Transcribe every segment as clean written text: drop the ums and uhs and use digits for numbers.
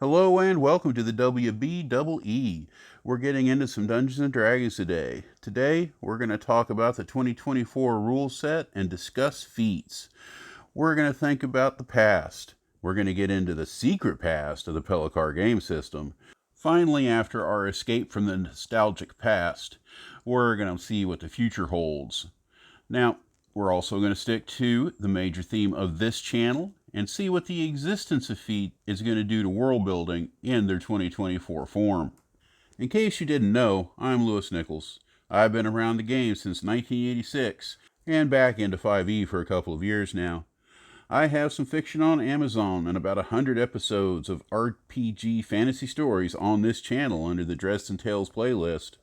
Hello and welcome to the WBEE. We're getting into some Dungeons and Dragons today. Today, we're going to talk about the 2024 rule set and discuss feats. We're going to think about the past. We're going to get into the secret past of the Pellicar game system. Finally, after our escape from the nostalgic past, we're going to see what the future holds. Now, we're also going to stick to the major theme of this channel and see what the existence of Feat is going to do to world building in their 2024 form. In case you didn't know, I'm Lewis Nichols. I've been around the game since 1986 and back into 5e for a couple of years now. I have some fiction on Amazon and about 100 episodes of RPG fantasy stories on this channel under the Dresden Tales playlist.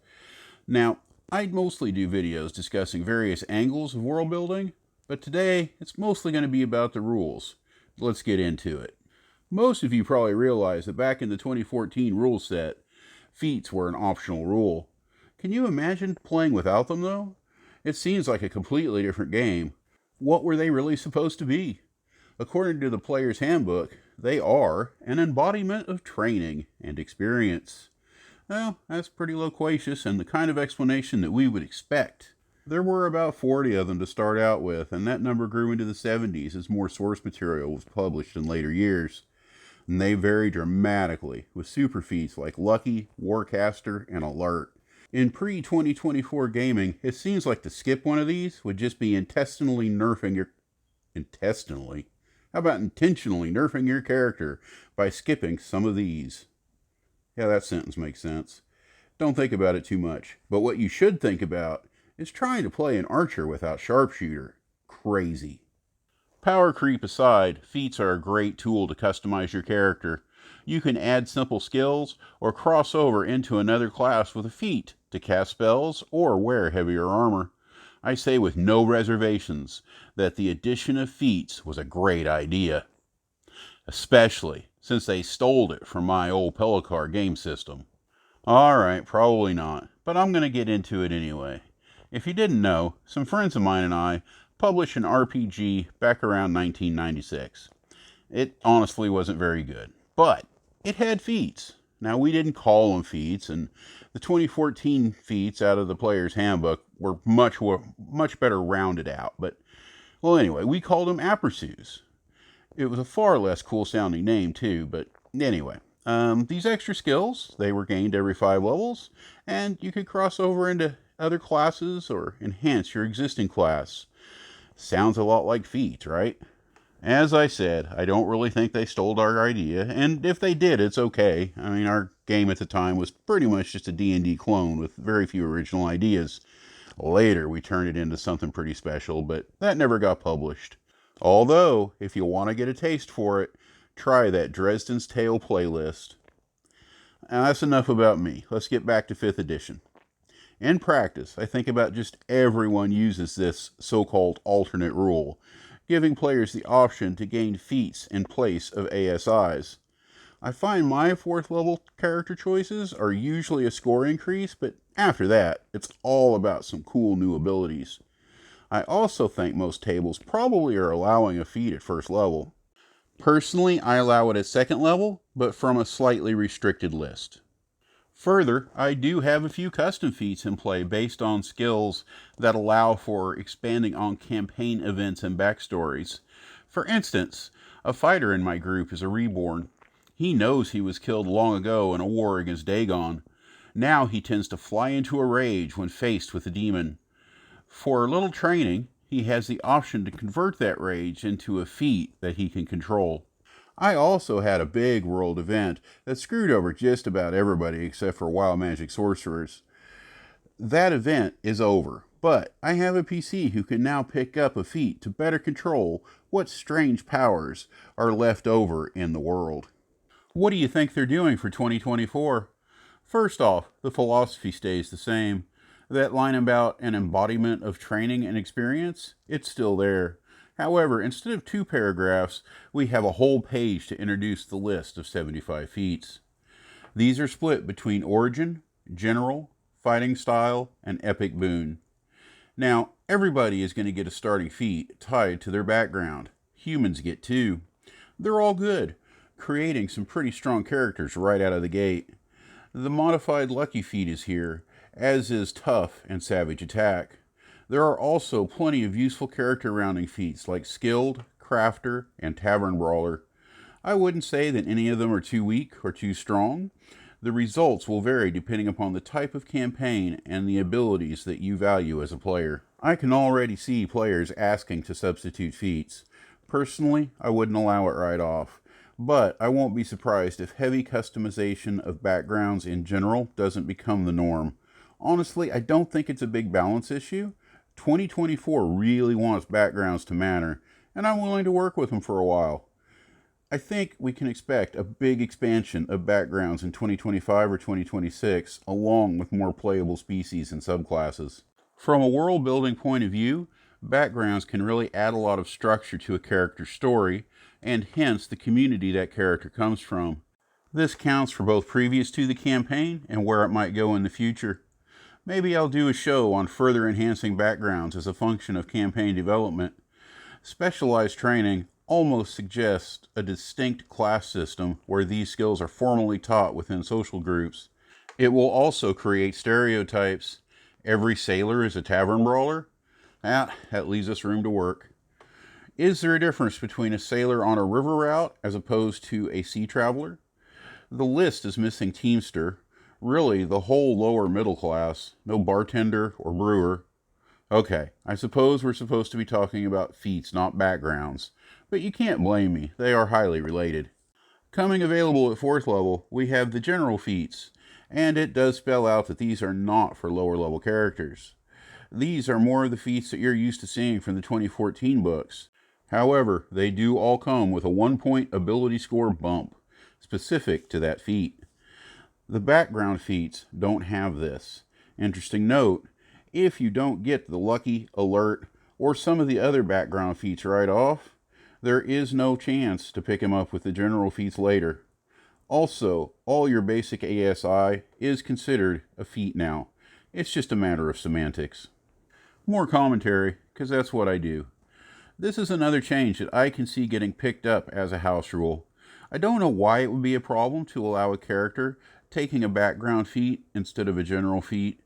Now, I mostly do videos discussing various angles of world building, but today it's mostly going to be about the rules. Let's get into it. Most of you probably realize that back in the 2014 rule set, feats were an optional rule. Can you imagine playing without them though? It seems like a completely different game. What were they really supposed to be? According to the player's handbook, they are an embodiment of training and experience. Well, that's pretty loquacious and the kind of explanation that we would expect. There were about 40 of them to start out with, and that number grew into the 70s as more source material was published in later years. And they vary dramatically, with super feats like Lucky, Warcaster, and Alert. In pre-2024 gaming, it seems like to skip one of these would just be intentionally nerfing your character by skipping some of these. Yeah, that sentence makes sense. Don't think about it too much, but what you should think about is trying to play an archer without sharpshooter. Crazy. Power creep aside, feats are a great tool to customize your character. You can add simple skills or cross over into another class with a feat to cast spells or wear heavier armor. I say with no reservations that the addition of feats was a great idea, especially since they stole it from my old Pellicar game system. Alright, probably not, but I'm going to get into it anyway. If you didn't know, some friends of mine and I published an RPG back around 1996. It honestly wasn't very good, but it had feats. Now, we didn't call them feats, and the 2014 feats out of the player's handbook were much better rounded out. But, well, anyway, we called them aperçus. It was a far less cool sounding name, too, but anyway. These extra skills, they were gained every 5 levels, and you could cross over into other classes or enhance your existing class. Sounds a lot like feats, right? As I said, I don't really think they stole our idea, and if they did, it's okay. I mean, our game at the time was pretty much just a D&D clone with very few original ideas. Later, we turned it into something pretty special, but that never got published. Although, if you want to get a taste for it, try that Dresden's Tale playlist. Now that's enough about me. Let's get back to 5th edition. In practice, I think about just everyone uses this so-called alternate rule, giving players the option to gain feats in place of ASIs. I find my 4th level character choices are usually a score increase, but after that, it's all about some cool new abilities. I also think most tables probably are allowing a feat at 1st level. Personally, I allow it at 2nd level, but from a slightly restricted list. Further, I do have a few custom feats in play based on skills that allow for expanding on campaign events and backstories. For instance, a fighter in my group is a reborn. He knows he was killed long ago in a war against Dagon. Now he tends to fly into a rage when faced with a demon. For a little training, he has the option to convert that rage into a feat that he can control. I also had a big world event that screwed over just about everybody except for wild magic sorcerers. That event is over, but I have a PC who can now pick up a feat to better control what strange powers are left over in the world. What do you think they're doing for 2024? First off, the philosophy stays the same. That line about an embodiment of training and experience, it's still there. However, instead of 2 paragraphs, we have a whole page to introduce the list of 75 feats. These are split between Origin, General, Fighting Style, and Epic Boon. Now, everybody is going to get a starting feat tied to their background. Humans get 2. They're all good, creating some pretty strong characters right out of the gate. The modified Lucky feat is here, as is Tough and Savage Attack. There are also plenty of useful character rounding feats like Skilled, Crafter, and Tavern Brawler. I wouldn't say that any of them are too weak or too strong. The results will vary depending upon the type of campaign and the abilities that you value as a player. I can already see players asking to substitute feats. Personally, I wouldn't allow it right off, but I won't be surprised if heavy customization of backgrounds in general doesn't become the norm. Honestly, I don't think it's a big balance issue. 2024 really wants backgrounds to matter, and I'm willing to work with them for a while. I think we can expect a big expansion of backgrounds in 2025 or 2026, along with more playable species and subclasses. From a world building point of view, backgrounds can really add a lot of structure to a character's story, and hence the community that character comes from. This counts for both previous to the campaign and where it might go in the future. Maybe I'll do a show on further enhancing backgrounds as a function of campaign development. Specialized training almost suggests a distinct class system where these skills are formally taught within social groups. It will also create stereotypes. Every sailor is a tavern brawler? That leaves us room to work. Is there a difference between a sailor on a river route as opposed to a sea traveler? The list is missing teamster, really the whole lower middle class, no bartender or brewer. Okay, I suppose we're supposed to be talking about feats, not backgrounds, but you can't blame me, they are highly related. Coming available at 4th level, we have the general feats, and it does spell out that these are not for lower level characters. These are more of the feats that you're used to seeing from the 2014 books. However, they do all come with a 1-point ability score bump, specific to that feat. The background feats don't have this. Interesting note, if you don't get the Lucky, Alert, or some of the other background feats right off, there is no chance to pick him up with the general feats later. Also, all your basic ASI is considered a feat now. It's just a matter of semantics. More commentary, because that's what I do. This is another change that I can see getting picked up as a house rule. I don't know why it would be a problem to allow a character taking a background feat instead of a general feat.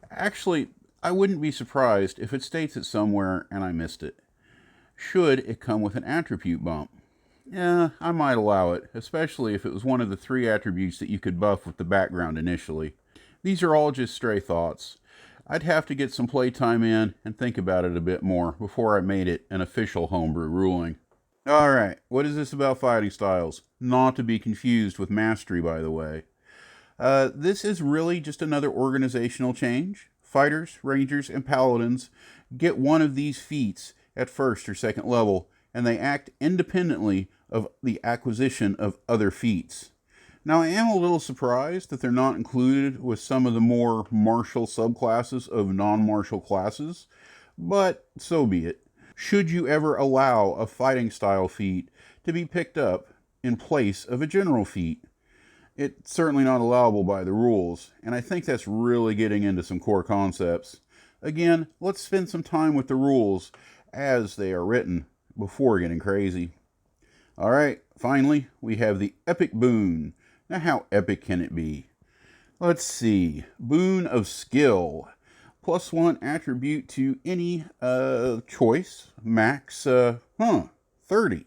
Actually, I wouldn't be surprised if it states it somewhere and I missed it. Should it come with an attribute bump? Yeah, I might allow it, especially if it was one of the 3 attributes that you could buff with the background initially. These are all just stray thoughts. I'd have to get some playtime in and think about it a bit more before I made it an official homebrew ruling. Alright, what is this about fighting styles? Not to be confused with mastery, by the way. This is really just another organizational change. Fighters, rangers, and paladins get one of these feats at 1st or 2nd level, and they act independently of the acquisition of other feats. Now, I am a little surprised that they're not included with some of the more martial subclasses of non-martial classes, but so be it. Should you ever allow a fighting style feat to be picked up in place of a general feat? It's certainly not allowable by the rules, and I think that's really getting into some core concepts. Again, let's spend some time with the rules as they are written before getting crazy. Alright, finally, we have the Epic Boon. Now, how epic can it be? Let's see. Boon of Skill. +1 attribute to any choice. Max, 30.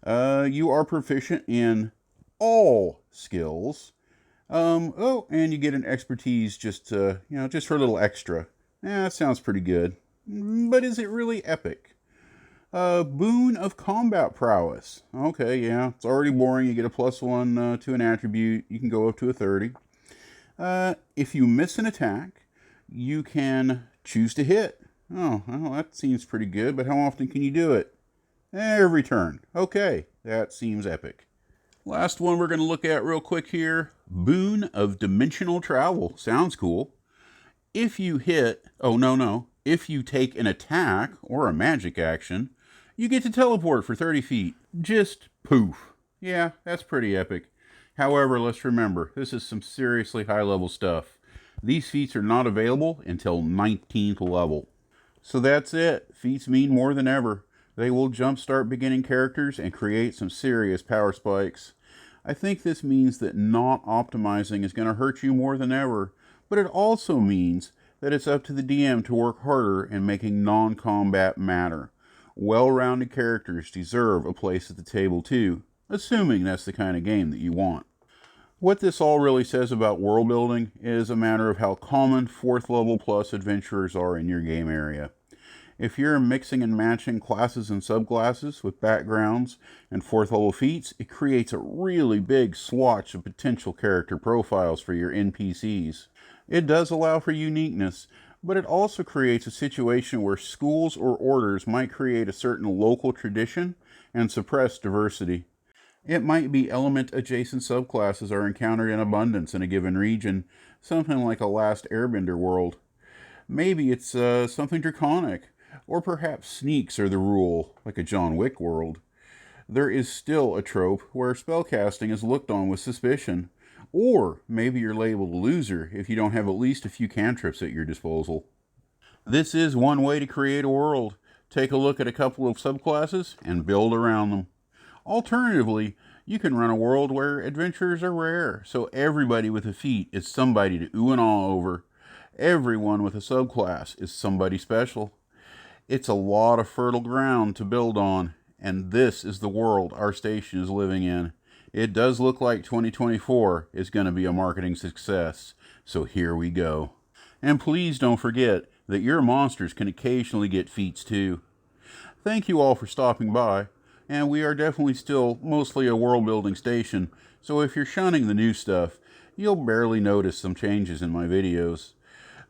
You are proficient in all skills. And you get an expertise just for a little extra. That sounds pretty good. But is it really epic? Boon of Combat Prowess. Okay, yeah, it's already boring. You get a +1 to an attribute. You can go up to a 30. If you miss an attack, you can choose to hit. Oh, well, that seems pretty good, but how often can you do it? Every turn. Okay, that seems epic. Last one we're going to look at real quick here. Boon of Dimensional Travel. Sounds cool. If you hit... Oh, no. If you take an attack or a magic action, you get to teleport for 30 feet. Just poof. Yeah, that's pretty epic. However, let's remember, this is some seriously high-level stuff. These feats are not available until 19th level. So that's it. Feats mean more than ever. They will jumpstart beginning characters and create some serious power spikes. I think this means that not optimizing is going to hurt you more than ever, but it also means that it's up to the DM to work harder in making non-combat matter. Well-rounded characters deserve a place at the table too, assuming that's the kind of game that you want. What this all really says about world building is a matter of how common 4th level plus adventurers are in your game area. If you're mixing and matching classes and subclasses with backgrounds and 4th level feats, it creates a really big swatch of potential character profiles for your NPCs. It does allow for uniqueness, but it also creates a situation where schools or orders might create a certain local tradition and suppress diversity. It might be element-adjacent subclasses are encountered in abundance in a given region, something like a Last Airbender world. Maybe it's something draconic, or perhaps sneaks are the rule, like a John Wick world. There is still a trope where spellcasting is looked on with suspicion, or maybe you're labeled a loser if you don't have at least a few cantrips at your disposal. This is one way to create a world. Take a look at a couple of subclasses and build around them. Alternatively, you can run a world where adventurers are rare, so everybody with a feat is somebody to ooh and awe over. Everyone with a subclass is somebody special. It's a lot of fertile ground to build on, and this is the world our station is living in. It does look like 2024 is going to be a marketing success, so here we go. And please don't forget that your monsters can occasionally get feats too. Thank you all for stopping by. And we are definitely still mostly a world-building station, so if you're shunning the new stuff, you'll barely notice some changes in my videos.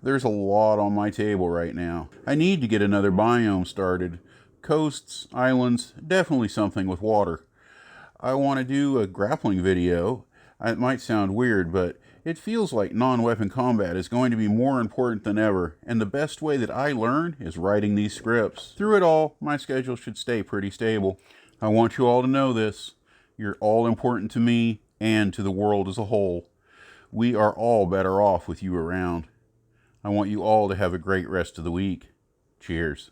There's a lot on my table right now. I need to get another biome started. Coasts, islands, definitely something with water. I want to do a grappling video. It might sound weird, but it feels like non-weapon combat is going to be more important than ever, and the best way that I learn is writing these scripts. Through it all, my schedule should stay pretty stable. I want you all to know this. You're all important to me and to the world as a whole. We are all better off with you around. I want you all to have a great rest of the week. Cheers.